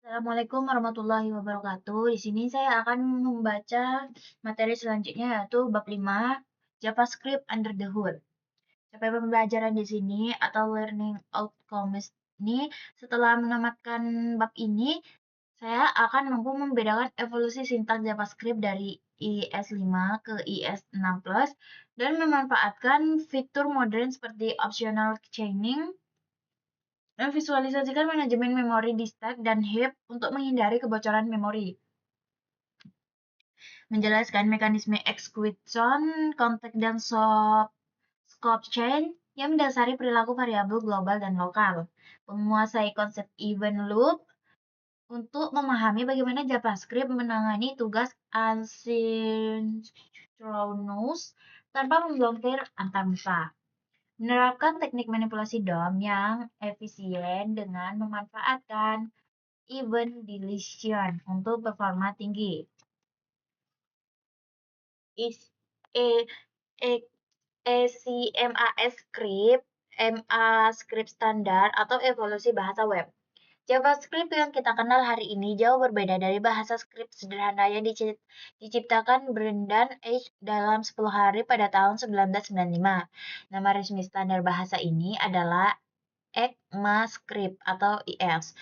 Assalamualaikum warahmatullahi wabarakatuh. Di sini saya akan membaca materi selanjutnya yaitu bab 5 JavaScript under the hood. Capaian pembelajaran di sini atau learning outcomes ini setelah menamatkan bab ini, saya akan mampu membedakan evolusi sintaks JavaScript dari IS5 ke IS6 Plus dan memanfaatkan fitur modern seperti optional chaining memvisualisasikan manajemen memori di stack dan heap untuk menghindari kebocoran memori. Menjelaskan mekanisme execution, context, dan scope chain yang mendasari perilaku variabel global dan lokal. Menguasai konsep event loop untuk memahami bagaimana JavaScript menangani tugas asynchronous tanpa memblokir antarmuka. Menerapkan teknik manipulasi DOM yang efisien dengan memanfaatkan event deletion untuk performa tinggi. Is e, e, ECMAS script, MA script standar atau evolusi bahasa web. JavaScript yang kita kenal hari ini jauh berbeda dari bahasa script sederhana yang diciptakan Brendan Eich dalam 10 hari pada tahun 1995. Nama resmi standar bahasa ini adalah ECMAScript atau IS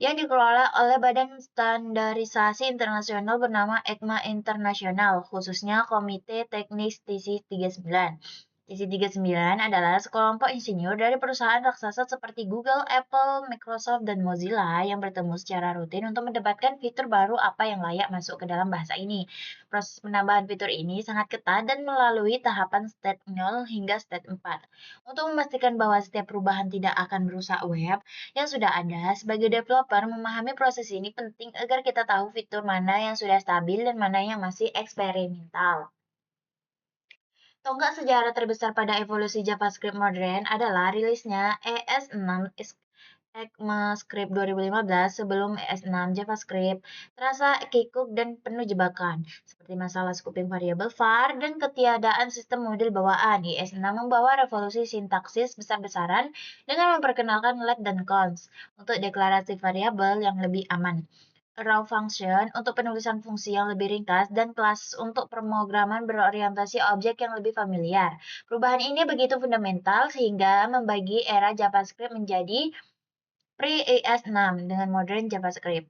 yang dikelola oleh Badan Standarisasi Internasional bernama ECMA Internasional, khususnya Komite Teknis TISI 39. TISI 39 adalah sekelompok insinyur dari perusahaan raksasa seperti Google, Apple, Microsoft, dan Mozilla yang bertemu secara rutin untuk mendebatkan fitur baru apa yang layak masuk ke dalam bahasa ini. Proses penambahan fitur ini sangat ketat dan melalui tahapan state 0 hingga state 4. Untuk memastikan bahwa setiap perubahan tidak akan merusak web yang sudah ada, sebagai developer memahami proses ini penting agar kita tahu fitur mana yang sudah stabil dan mana yang masih eksperimental. Tonggak sejarah terbesar pada evolusi JavaScript modern adalah rilisnya ES6 ECMAScript 2015. Sebelum ES6, JavaScript terasa kikuk dan penuh jebakan, seperti masalah scooping variabel var dan ketiadaan sistem model bawaan. ES6 membawa revolusi sintaksis besar-besaran dengan memperkenalkan let dan cons untuk deklarasi variabel yang lebih aman, raw function untuk penulisan fungsi yang lebih ringkas, dan kelas untuk pemrograman berorientasi objek yang lebih familiar. Perubahan ini begitu fundamental sehingga membagi era JavaScript menjadi pre-ES6 dengan modern JavaScript.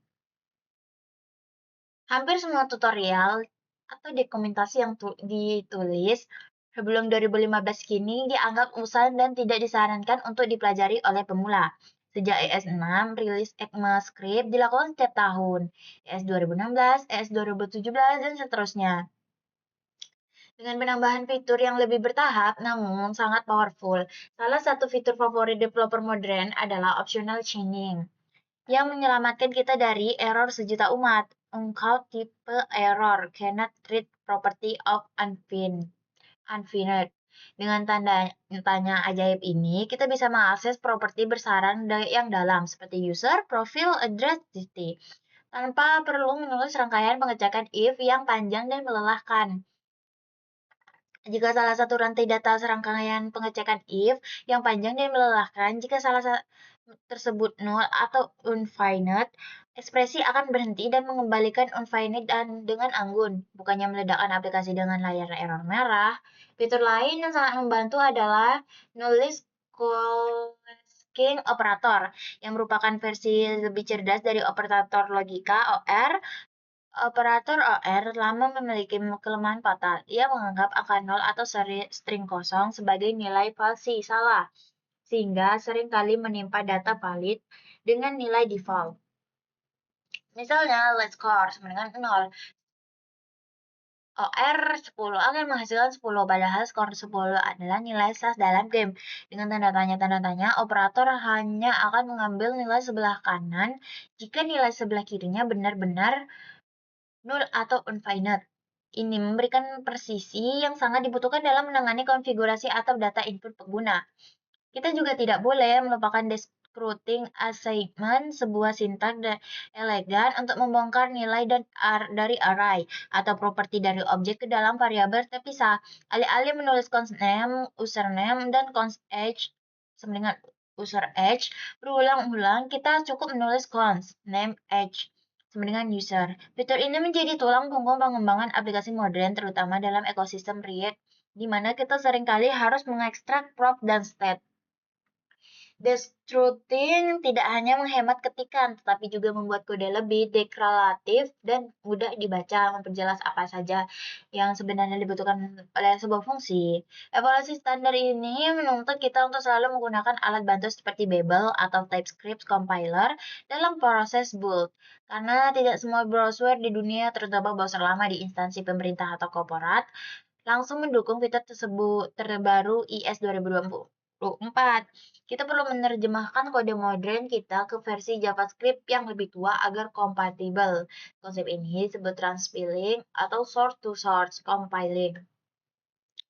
Hampir semua tutorial atau dokumentasi yang ditulis sebelum 2015 kini dianggap usang dan tidak disarankan untuk dipelajari oleh pemula. Sejak ES6, rilis ECMAScript dilakukan setiap tahun, ES 2016, ES 2017, dan seterusnya. Dengan penambahan fitur yang lebih bertahap namun sangat powerful, salah satu fitur favorit developer modern adalah optional chaining yang menyelamatkan kita dari error sejuta umat. Engkau tipe error cannot treat property of unfinite. Dengan tanya ajaib ini, kita bisa mengakses properti bersarang yang dalam seperti user, profil, address, city, tanpa perlu menulis rangkaian pengecekan if yang panjang dan melelahkan. Jika salah satu rantai data serangkaian pengecekan if yang panjang dan melelahkan, jika salah satu tersebut null atau unfinite, ekspresi akan berhenti dan mengembalikan unfinite dan dengan anggun, bukannya meledakkan aplikasi dengan layar error merah. Fitur lain yang sangat membantu adalah nulllist casking operator, yang merupakan versi lebih cerdas dari operator logika OR. Operator OR lama memiliki kelemahan fatal. Ia menganggap angka 0 atau string kosong sebagai nilai falsi salah, sehingga seringkali menimpa data valid dengan nilai default. Misalnya, let score sama dengan 0. OR 10 akan menghasilkan 10, padahal skor 10 adalah nilai sas dalam game. Dengan tanda tanya, operator hanya akan mengambil nilai sebelah kanan jika nilai sebelah kirinya benar-benar null atau unfinite. Ini memberikan presisi yang sangat dibutuhkan dalam menangani konfigurasi atau data input pengguna. Kita juga tidak boleh melupakan descruiting assignment, sebuah sintak elegan untuk membongkar nilai dari array atau properti dari objek ke dalam variabel terpisah. Alih-alih menulis const name, username, dan const age sama dengan user age berulang-ulang, kita cukup menulis const name age sama dengan user. Fitur ini menjadi tulang punggung pengembangan aplikasi modern, terutama dalam ekosistem React, di mana kita seringkali harus mengekstrak prop dan state. Destructing tidak hanya menghemat ketikan, tetapi juga membuat kode lebih deklaratif dan mudah dibaca, memperjelas apa saja yang sebenarnya dibutuhkan oleh sebuah fungsi. Evaluasi standar ini menuntut kita untuk selalu menggunakan alat bantu seperti Babel atau TypeScript compiler dalam proses build. Karena tidak semua browser di dunia, terutama browser lama di instansi pemerintah atau korporat, langsung mendukung fitur tersebut terbaru IS 2024. Kita perlu menerjemahkan kode modern kita ke versi JavaScript yang lebih tua agar kompatibel. Konsep ini disebut transpiling atau source-to-source compiling.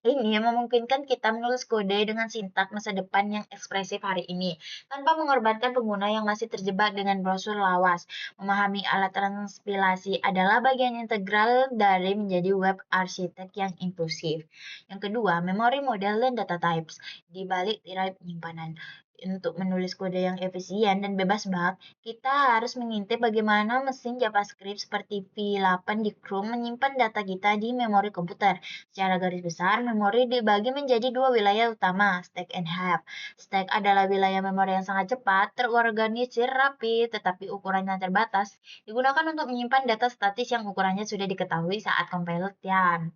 Ini memungkinkan kita menulis kode dengan sintak masa depan yang ekspresif hari ini, tanpa mengorbankan pengguna yang masih terjebak dengan browser lawas. Memahami alat transpilasi adalah bagian integral dari menjadi web arsitek yang inklusif. Yang kedua, memori model dan data types di balik tirai penyimpanan. Untuk menulis kode yang efisien dan bebas bug, kita harus mengintip bagaimana mesin JavaScript seperti V8 di Chrome menyimpan data kita di memori komputer. Secara garis besar, memori dibagi menjadi dua wilayah utama, stack and heap. Stack adalah wilayah memori yang sangat cepat, terorganisir rapi, tetapi ukurannya terbatas, digunakan untuk menyimpan data statis yang ukurannya sudah diketahui saat penelitian.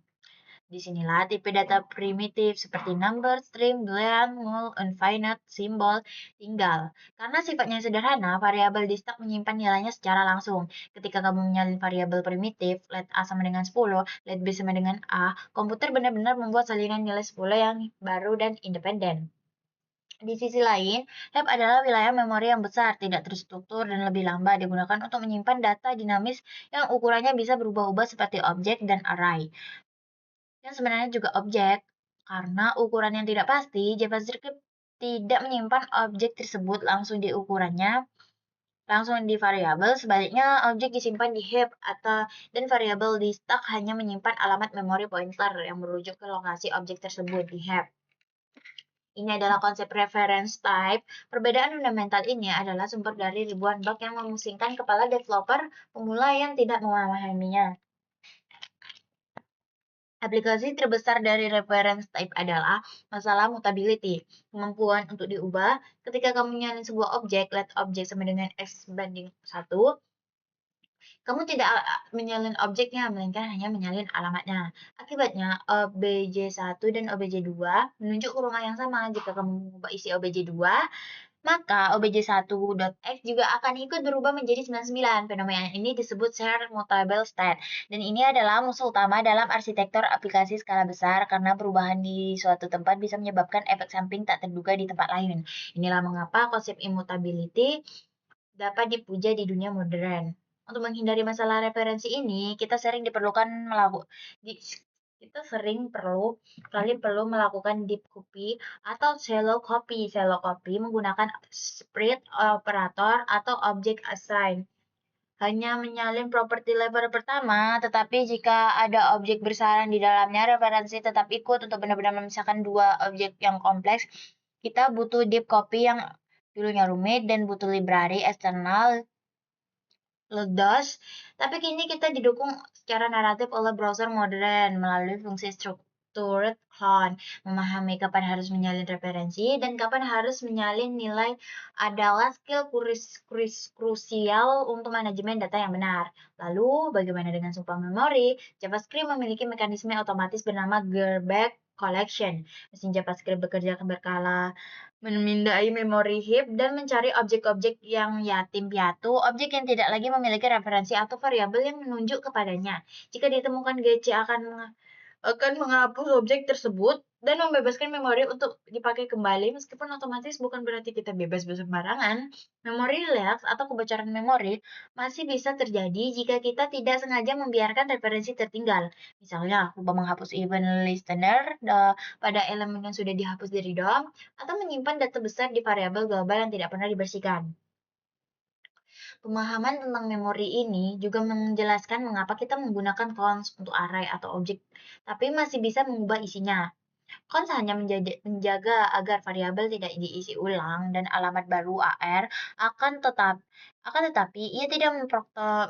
Disinilah tipe data primitif seperti number, string, boolean, null, infinite, symbol tinggal. Karena sifatnya sederhana, variabel di stack menyimpan nilainya secara langsung. Ketika kamu menyalin variabel primitif, let A sama dengan 10, let B sama dengan A, komputer benar-benar membuat salinan nilai 10 yang baru dan independen. Di sisi lain, heap adalah wilayah memori yang besar, tidak terstruktur, dan lebih lambat digunakan untuk menyimpan data dinamis yang ukurannya bisa berubah-ubah seperti objek dan array yang sebenarnya juga objek. Karena ukuran yang tidak pasti, JavaScript tidak menyimpan objek tersebut langsung di ukurannya, langsung di variabel. Sebaliknya, objek disimpan di heap atau dan variabel di stack hanya menyimpan alamat memory pointer yang merujuk ke lokasi objek tersebut di heap. Ini adalah konsep reference type. Perbedaan fundamental ini adalah sumber dari ribuan bug yang memusingkan kepala developer pemula yang tidak memahaminya. Aplikasi terbesar dari reference type adalah masalah mutability, kemampuan untuk diubah. Ketika kamu nyalin sebuah objek, let objek sama dengan X banding 1, kamu tidak menyalin objeknya, melainkan hanya menyalin alamatnya. Akibatnya, obj1 dan obj2 menunjuk ke rumah yang sama. Jika kamu mengubah isi obj2, maka obj1.x juga akan ikut berubah menjadi 99. Fenomena ini disebut share mutable state. Dan ini adalah musuh utama dalam arsitektur aplikasi skala besar karena perubahan di suatu tempat bisa menyebabkan efek samping tak terduga di tempat lain. Inilah mengapa konsep immutability dapat dipuja di dunia modern. Untuk menghindari masalah referensi ini, kita sering perlu melakukan deep copy atau shallow copy. Shallow copy menggunakan split operator atau object assign. Hanya menyalin properti level pertama, tetapi jika ada objek bersarang di dalamnya, referensi tetap ikut untuk benar-benar memisahkan dua objek yang kompleks. Kita butuh deep copy yang dulunya rumit dan butuh library eksternal LDOS, tapi kini kita didukung secara naratif oleh browser modern melalui fungsi structured clone. Memahami kapan harus menyalin referensi dan kapan harus menyalin nilai adalah skill krusial untuk manajemen data yang benar. Lalu, bagaimana dengan sumpah memori? JavaScript memiliki mekanisme otomatis bernama Gerback Collection. Mesin JavaScript bekerja berkala memindai memori heap dan mencari objek-objek yang yatim piatu, objek yang tidak lagi memiliki referensi atau variabel yang menunjuk kepadanya. Jika ditemukan GC akan menghapus objek tersebut dan membebaskan memori untuk dipakai kembali, meskipun otomatis bukan berarti kita bebas sembarangan. Memori relax atau kebocoran memori masih bisa terjadi jika kita tidak sengaja membiarkan referensi tertinggal. Misalnya, lupa menghapus event listener pada elemen yang sudah dihapus dari DOM, atau menyimpan data besar di variabel global yang tidak pernah dibersihkan. Pemahaman tentang memori ini juga menjelaskan mengapa kita menggunakan const untuk array atau objek, tapi masih bisa mengubah isinya. Cons hanya menjaga agar variabel tidak diisi ulang dan alamat baru AR akan tetap akan tetapi ia tidak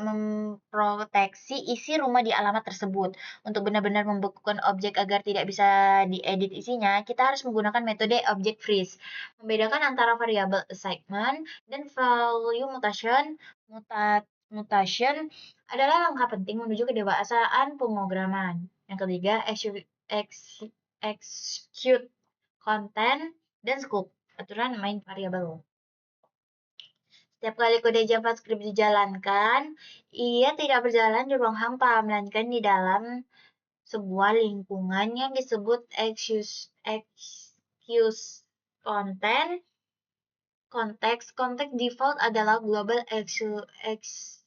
memproteksi isi rumah di alamat tersebut. Untuk benar-benar membekukan objek agar tidak bisa diedit isinya, kita harus menggunakan metode object freeze. Membedakan antara variabel assignment dan value mutation adalah langkah penting menuju kedewasaan pemrograman. Yang ketiga, execute content dan scope, aturan main variabel. Setiap kali kode JavaScript dijalankan, ia tidak berjalan di ruang hampa, melainkan di dalam sebuah lingkungan yang disebut execute content. Konteks default adalah global execute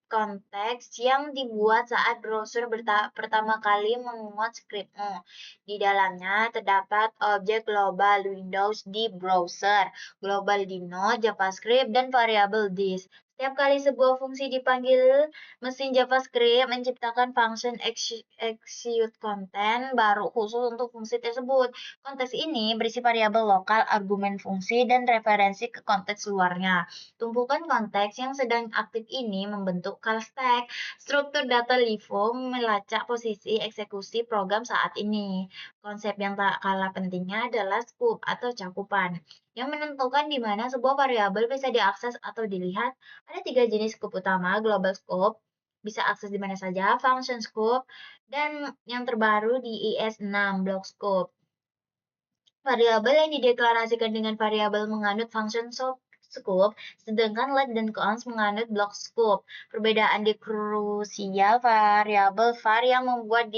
konteks yang dibuat saat browser pertama kali memuat skripmu. Di dalamnya terdapat objek global Windows di browser, global di Node, JavaScript, dan variabel this. Setiap kali sebuah fungsi dipanggil, mesin JavaScript menciptakan function execute content baru khusus untuk fungsi tersebut. Konteks ini berisi variabel lokal, argumen fungsi, dan referensi ke konteks luarnya. Tumpukan konteks yang sedang aktif ini membentuk call stack. Struktur data LIFO melacak posisi eksekusi program saat ini. Konsep yang tak kalah pentingnya adalah scope atau cakupan, yang menentukan di mana sebuah variabel bisa diakses atau dilihat. Ada 3 jenis scope utama: global scope, bisa akses di mana saja; function scope, dan yang terbaru di IS6, block scope. Variabel yang dideklarasikan dengan variabel menganut function scope, sedangkan let dan cons menganut block scope. Perbedaan di krusial variabel var yang membuat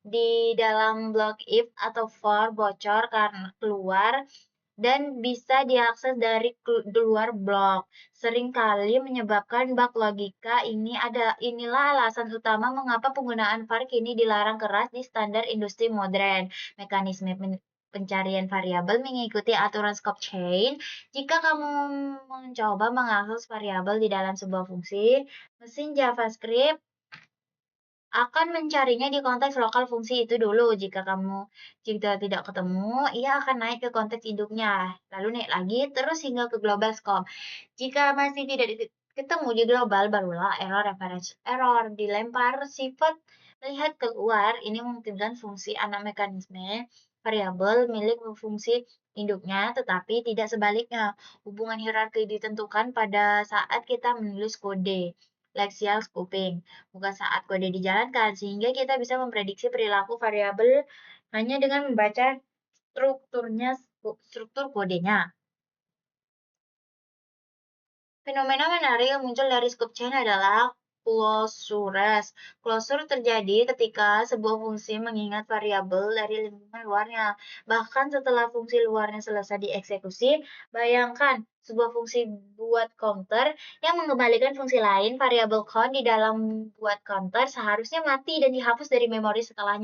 di dalam block if atau for bocor karena keluar dan bisa diakses dari luar blok. Seringkali menyebabkan bug logika. Inilah alasan utama mengapa penggunaan var kini dilarang keras di standar industri modern. Mekanisme pencarian variabel mengikuti aturan scope chain. Jika kamu mencoba mengakses variabel di dalam sebuah fungsi, mesin JavaScript akan mencarinya di konteks lokal fungsi itu dulu. Jika tidak ketemu, ia akan naik ke konteks induknya, lalu naik lagi terus hingga ke global scope. Jika masih tidak ketemu di global, barulah error reference error dilempar sifat lihat keluar. Ini memungkinkan fungsi anak mekanisme variabel milik fungsi induknya, tetapi tidak sebaliknya. Hubungan hierarki ditentukan pada saat kita menulis kode. Lexial scoping, bukan saat kode dijalankan, sehingga kita bisa memprediksi perilaku variabel hanya dengan membaca struktur kodenya. Fenomena menarik yang muncul dari scope chain adalah closures. Closure terjadi ketika sebuah fungsi mengingat variabel dari lingkungan luarnya. Bahkan setelah fungsi luarnya selesai dieksekusi, bayangkan sebuah fungsi buat counter yang mengembalikan fungsi lain, variabel count di dalam buat counter seharusnya mati dan dihapus dari memori setelah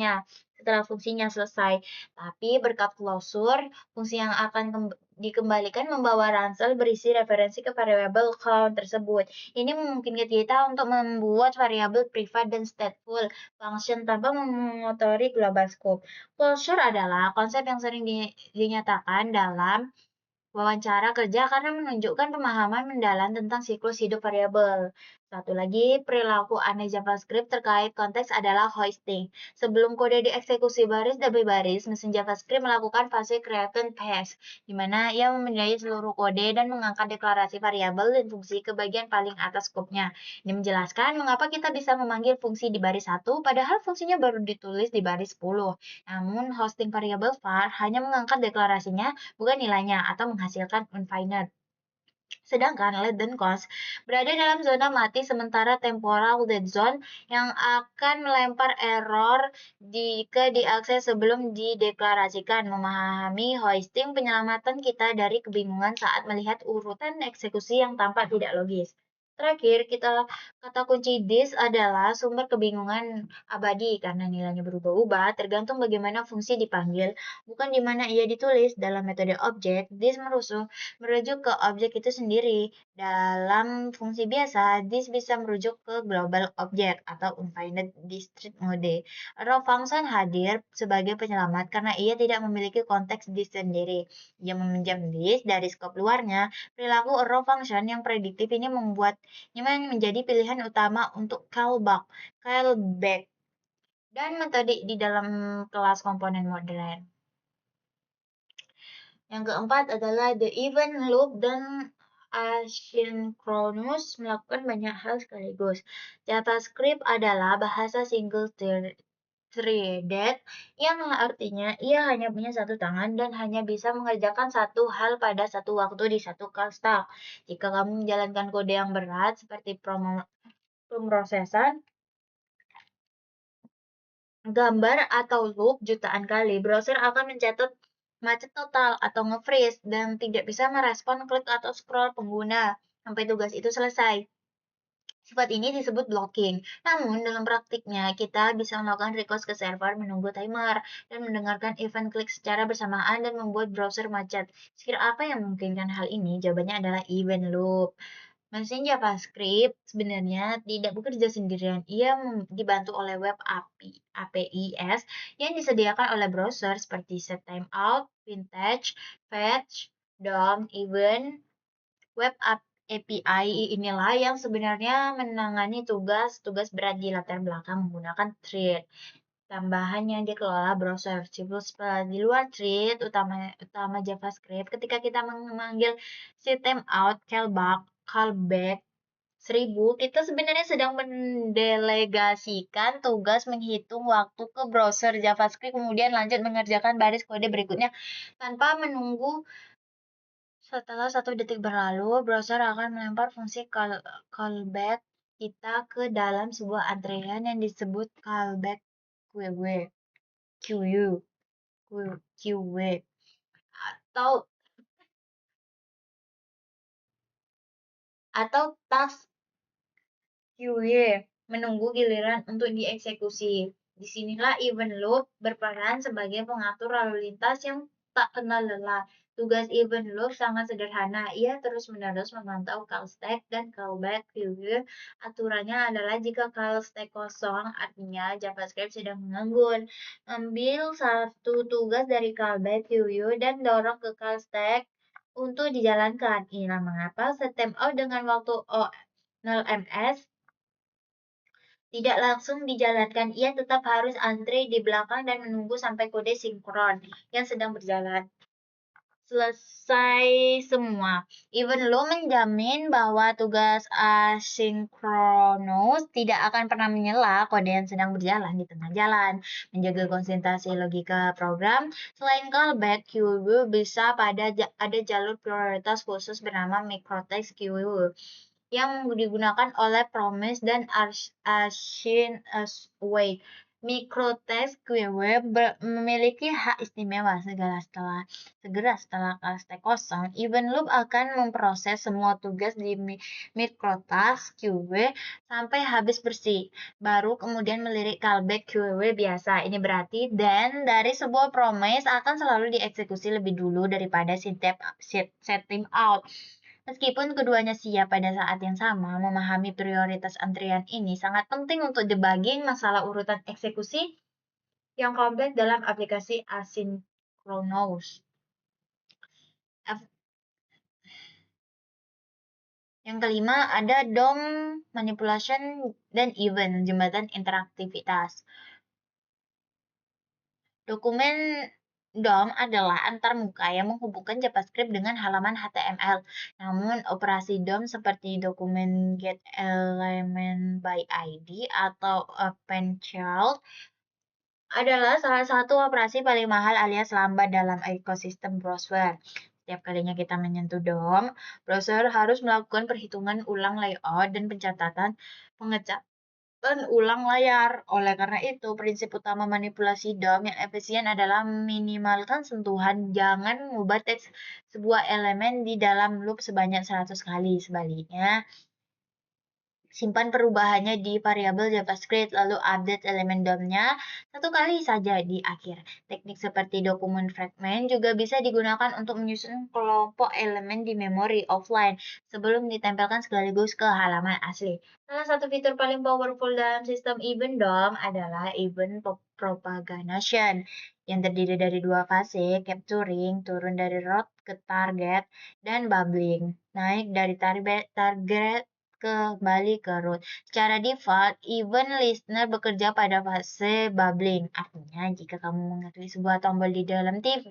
fungsinya selesai. Tapi berkat closure, fungsi yang akan dikembalikan membawa ransel berisi referensi ke variabel count tersebut. Ini memungkinkan kita untuk membuat variabel privat dan stateful function tanpa mengotori global scope. Closure adalah konsep yang sering dinyatakan dalam wawancara kerja karena menunjukkan pemahaman mendalam tentang siklus hidup variabel. Satu lagi, perilaku aneh JavaScript terkait konteks adalah hoisting. Sebelum kode dieksekusi baris demi baris, mesin JavaScript melakukan fase create and paste, di mana ia memindai seluruh kode dan mengangkat deklarasi variabel dan fungsi ke bagian paling atas skopnya. Ini menjelaskan mengapa kita bisa memanggil fungsi di baris 1, padahal fungsinya baru ditulis di baris 10. Namun, hosting variabel var hanya mengangkat deklarasinya, bukan nilainya, atau menghasilkan unfinite. Sedangkan let dan cons berada dalam zona mati sementara temporal dead zone yang akan melempar error jika diakses sebelum dideklarasikan. Memahami hoisting penyelamatan kita dari kebingungan saat melihat urutan eksekusi yang tampak tidak logis. Terakhir, kita Kata kunci this adalah sumber kebingungan abadi karena nilainya berubah-ubah tergantung bagaimana fungsi dipanggil, bukan di mana ia ditulis. Dalam metode objek, this merujuk ke objek itu sendiri. Dalam fungsi biasa, this bisa merujuk ke global object atau unfinite discrete mode. Raw function hadir sebagai penyelamat karena ia tidak memiliki konteks this sendiri. Ia meminjam this dari skop luarnya. Perilaku raw function yang prediktif ini memang menjadi pilihan utama untuk callback, dan metode di dalam kelas komponen modern. Yang keempat adalah the event loop dan asynchronous melakukan banyak hal sekaligus. JavaScript adalah bahasa single-threaded yang artinya ia hanya punya satu tangan dan hanya bisa mengerjakan satu hal pada satu waktu di satu call stack. Jika kamu menjalankan kode yang berat seperti pemrosesan gambar atau loop jutaan kali, browser akan mencatat macet total atau nge-freeze dan tidak bisa merespon klik atau scroll pengguna sampai tugas itu selesai. Sifat ini disebut blocking. Namun, dalam praktiknya, kita bisa melakukan request ke server, menunggu timer, dan mendengarkan event klik secara bersamaan dan membuat browser macet. Sekira apa yang memungkinkan hal ini? Jawabannya adalah event loop. Mesin JavaScript sebenarnya tidak bekerja sendirian. Ia dibantu oleh web APIs yang disediakan oleh browser seperti setTimeout, Vintage, Fetch, DOM, Event. Web API inilah yang sebenarnya menangani tugas-tugas berat di latar belakang menggunakan thread tambahan yang dikelola browser. Di luar thread utama JavaScript, ketika kita memanggil setTimeout, callback 1000, kita sebenarnya sedang mendelegasikan tugas menghitung waktu ke browser JavaScript, kemudian lanjut mengerjakan baris kode berikutnya tanpa menunggu. Setelah 1 detik berlalu, browser akan melempar fungsi callback kita ke dalam sebuah antrean yang disebut callback queue atau task queue menunggu giliran untuk dieksekusi. Disinilah event loop berperan sebagai pengatur lalu lintas yang tak kenal lelah. Tugas event loop sangat sederhana. Ia terus-menerus memantau call stack dan callback queue. Aturannya adalah jika call stack kosong, artinya JavaScript sedang menganggur. Ambil satu tugas dari callback queue dan dorong ke call stack untuk dijalankan. Inilah mengapa setTimeout dengan waktu 0ms tidak langsung dijalankan. Ia tetap harus antre di belakang dan menunggu sampai kode sinkron yang sedang berjalan selesai semua. Event loop menjamin bahwa tugas asinkronus tidak akan pernah menyela kode yang sedang berjalan di tengah jalan, menjaga konsentrasi logika program. Selain callback queue, bisa ada jalur prioritas khusus bernama microtext queue yang digunakan oleh Promise dan Wait. Microtext queue memiliki hak istimewa segera setelah stack kosong, event loop akan memproses semua tugas di microtask queue sampai habis bersih. Baru kemudian melirik callback queue biasa. Ini berarti dari sebuah promise akan selalu dieksekusi lebih dulu daripada setTimeout. Meskipun keduanya siap pada saat yang sama, memahami prioritas antrian ini sangat penting untuk debugging masalah urutan eksekusi yang kompleks dalam aplikasi asinkronous. Yang kelima ada DOM manipulation dan event, jembatan interaktivitas. Dokumen DOM adalah antarmuka yang menghubungkan JavaScript dengan halaman HTML. Namun, operasi DOM seperti dokumen getElementById atau appendChild adalah salah satu operasi paling mahal alias lambat dalam ekosistem browser. Setiap kalinya kita menyentuh DOM, browser harus melakukan perhitungan ulang layout dan pengecatan ulang layar. Oleh karena itu, prinsip utama manipulasi DOM yang efisien adalah minimalkan sentuhan. Jangan mengubah teks sebuah elemen di dalam loop sebanyak 100 kali. Sebaliknya, Simpan perubahannya di variabel JavaScript, lalu update elemen DOM-nya satu kali saja di akhir. Teknik seperti dokumen fragment juga bisa digunakan untuk menyusun kelompok elemen di memori offline sebelum ditempelkan sekaligus ke halaman asli. Salah satu fitur paling powerful dalam sistem event DOM adalah event propagation yang terdiri dari dua fase, capturing, turun dari root ke target, dan bubbling, naik dari target kembali ke root. Secara default, event listener bekerja pada fase bubbling. Artinya, jika kamu mengklik sebuah tombol di dalam div,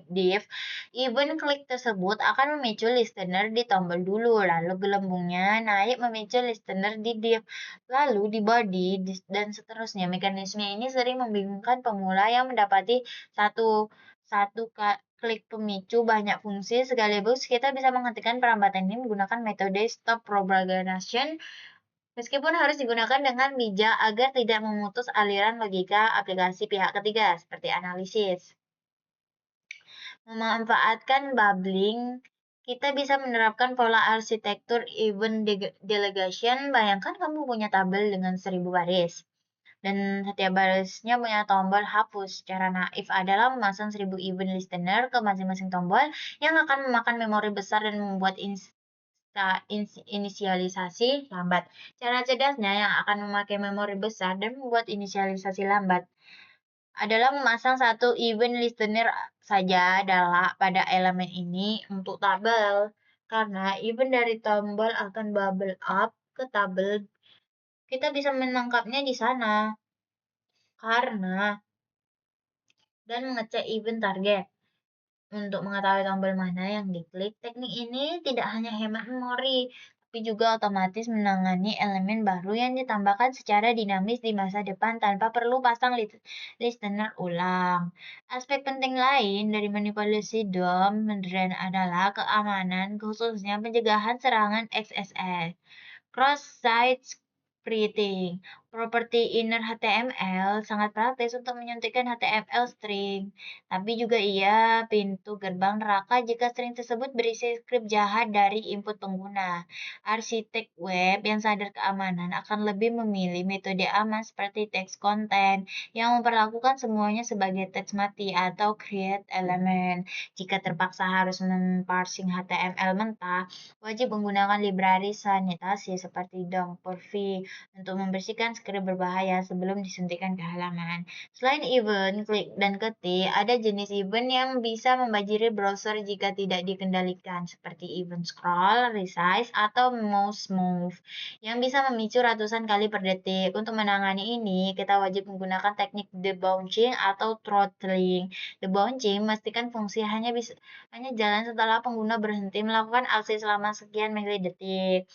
event klik tersebut akan memicu listener di tombol dulu, lalu gelembungnya naik memicu listener di div, lalu di body, dan seterusnya. Mekanisme ini sering membingungkan pemula yang mendapati satu satu klik pemicu banyak fungsi sekaligus. Kita bisa menghentikan perambatan ini menggunakan metode stop propagation, meskipun harus digunakan dengan bijak agar tidak memutus aliran logika aplikasi pihak ketiga seperti analisis. Memanfaatkan bubbling, kita bisa menerapkan pola arsitektur event delegation. Bayangkan kamu punya tabel dengan 1000 baris, dan setiap barisnya punya tombol hapus. Cara naif adalah memasang 1000 event listener ke masing-masing tombol yang akan memakan memori besar dan membuat inisialisasi lambat. Cara cerdasnya yang akan memakai memori besar dan membuat inisialisasi lambat adalah memasang satu event listener saja pada elemen ini untuk tabel. Karena event dari tombol akan bubble up ke tabel, kita bisa menangkapnya di sana. Karena dan mengecek event target. Untuk mengetahui tombol mana yang diklik, teknik ini tidak hanya hemat memori, tapi juga otomatis menangani elemen baru yang ditambahkan secara dinamis di masa depan tanpa perlu pasang listener ulang. Aspek penting lain dari manipulasi DOM modern adalah keamanan, khususnya pencegahan serangan XSS. Cross-site scripting. Properti inner HTML sangat praktis untuk menyuntikkan HTML string, tapi juga ia pintu gerbang neraka jika string tersebut berisi skrip jahat dari input pengguna. Arsitek web yang sadar keamanan akan lebih memilih metode aman seperti text content yang memperlakukan semuanya sebagai teks mati atau create element. Jika terpaksa harus memparsing HTML mentah, wajib menggunakan library sanitasi seperti DOM-Purview untuk membersihkan skrip berbahaya sebelum disuntikkan ke halaman. Selain event, klik dan ketik, ada jenis event yang bisa membanjiri browser jika tidak dikendalikan, seperti event scroll, resize, atau mouse move, yang bisa memicu ratusan kali per detik. Untuk menangani ini, kita wajib menggunakan teknik debouncing atau throttling. Debouncing memastikan fungsi hanya jalan setelah pengguna berhenti melakukan aksi selama sekian milidetik.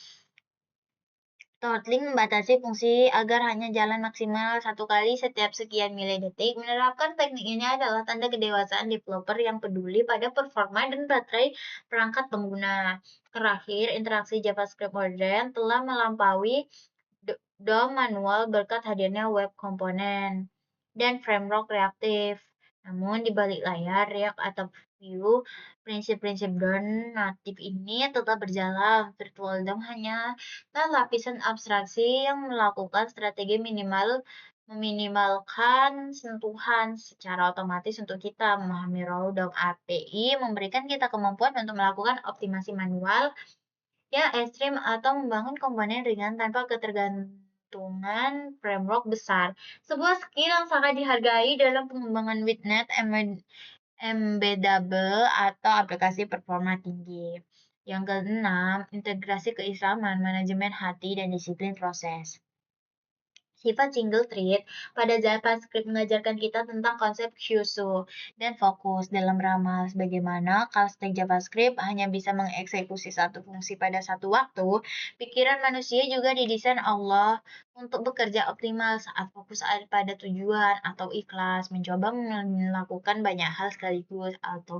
Throttling membatasi fungsi agar hanya jalan maksimal satu kali setiap sekian milidetik. Menerapkan teknik ini adalah tanda kedewasaan developer yang peduli pada performa dan baterai perangkat pengguna. Terakhir, interaksi JavaScript modern telah melampaui DOM manual berkat hadirnya web komponen dan framework reaktif. Namun di balik layar React atau Vue, prinsip-prinsip DOM natif ini tetap berjalan. Virtual DOM hanya lapisan abstraksi yang melakukan strategi meminimalkan sentuhan secara otomatis untuk kita. Memahami raw DOM API memberikan kita kemampuan untuk melakukan optimasi manual yang ekstrim atau membangun komponen ringan tanpa ketergantungan framework besar. Sebuah skill yang sangat dihargai dalam pengembangan Witnet embeddable atau aplikasi performa tinggi. Yang keenam, integrasi keislaman, manajemen hati, dan disiplin proses. Sifat single thread pada JavaScript mengajarkan kita tentang konsep kyusu dan fokus dalam ramal. Bagaimana kalau stack JavaScript hanya bisa mengeksekusi satu fungsi pada satu waktu, pikiran manusia juga didesain Allah untuk bekerja optimal saat fokus pada tujuan atau ikhlas, mencoba melakukan banyak hal sekaligus atau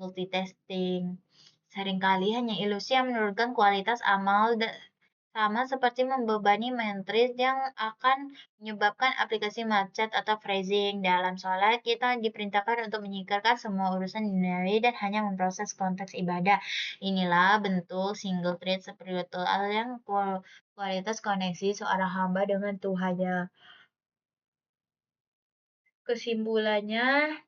multitasking. Seringkali hanya ilusi yang menurunkan kualitas amal Sama seperti membebani matriks yang akan menyebabkan aplikasi macet atau freezing. Dalam sholat, kita diperintahkan untuk menyingkirkan semua urusan duniawi dan hanya memproses konteks ibadah. Inilah bentuk single thread spiritual yang kualitas koneksi seorang hamba dengan Tuhannya. Kesimpulannya,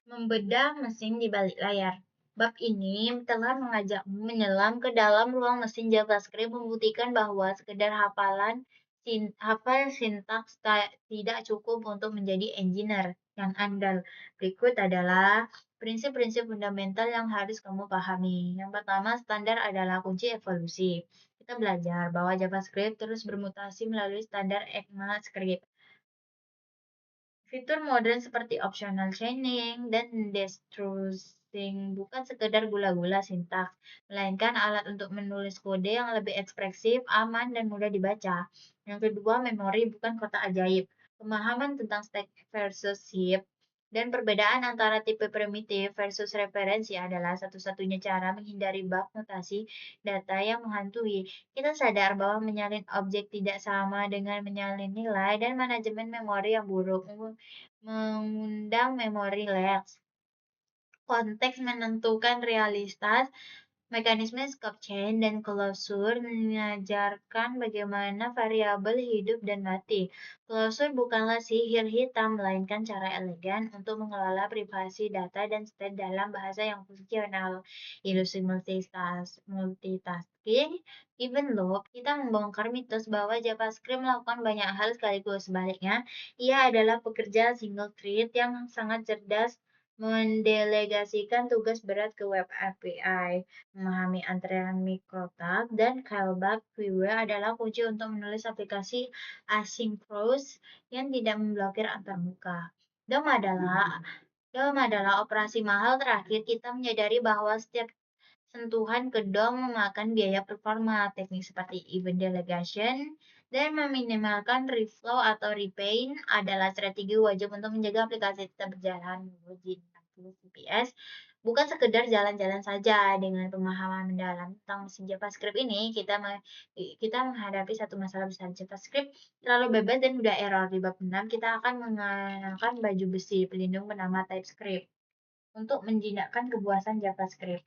membedah mesin di balik layar. Bab ini telah mengajakmu menyelam ke dalam ruang mesin JavaScript, membuktikan bahwa sekedar hafal sintaks tidak cukup untuk menjadi engineer yang andal. Berikut adalah prinsip-prinsip fundamental yang harus kamu pahami. Yang pertama, standar adalah kunci evolusi. Kita belajar bahwa JavaScript terus bermutasi melalui standar ECMAScript. Fitur modern seperti optional chaining dan destructuring bukan sekedar gula-gula sintaks, melainkan alat untuk menulis kode yang lebih ekspresif, aman, dan mudah dibaca. Yang kedua, memori bukan kotak ajaib. Pemahaman tentang stack versus heap dan perbedaan antara tipe primitif versus referensi adalah satu-satunya cara menghindari bug mutasi data yang menghantui. Kita sadar bahwa menyalin objek tidak sama dengan menyalin nilai dan manajemen memori yang buruk mengundang memori lapse. Konteks menentukan realitas. Mekanisme scope chain dan closure mengajarkan bagaimana variabel hidup dan mati. Closure bukanlah sihir hitam, melainkan cara elegan untuk mengelola privasi data dan state dalam bahasa yang fungsional. Ilusi multitasking, even loop, kita membongkar mitos bahwa JavaScript melakukan banyak hal sekaligus. Sebaliknya, ia adalah pekerja single thread yang sangat cerdas mendelegasikan tugas berat ke web API. Memahami antrean mikrotab dan callback queue adalah kunci untuk menulis aplikasi asynchronous yang tidak memblokir antarmuka. DOM adalah operasi mahal terakhir. Kita menyadari bahwa setiap sentuhan ke DOM memakan biaya performa. Teknik seperti event delegation dan meminimalkan reflow atau repaint adalah strategi wajib untuk menjaga aplikasi tetap berjalan menguji 60 fps. Bukan sekedar jalan-jalan saja. Dengan pemahaman mendalam tentang mesin JavaScript ini, kita menghadapi satu masalah besar. JavaScript terlalu bebas dan mudah error. Di bab 6, kita akan mengenakan baju besi pelindung bernama TypeScript untuk menjinakkan kebuasan JavaScript.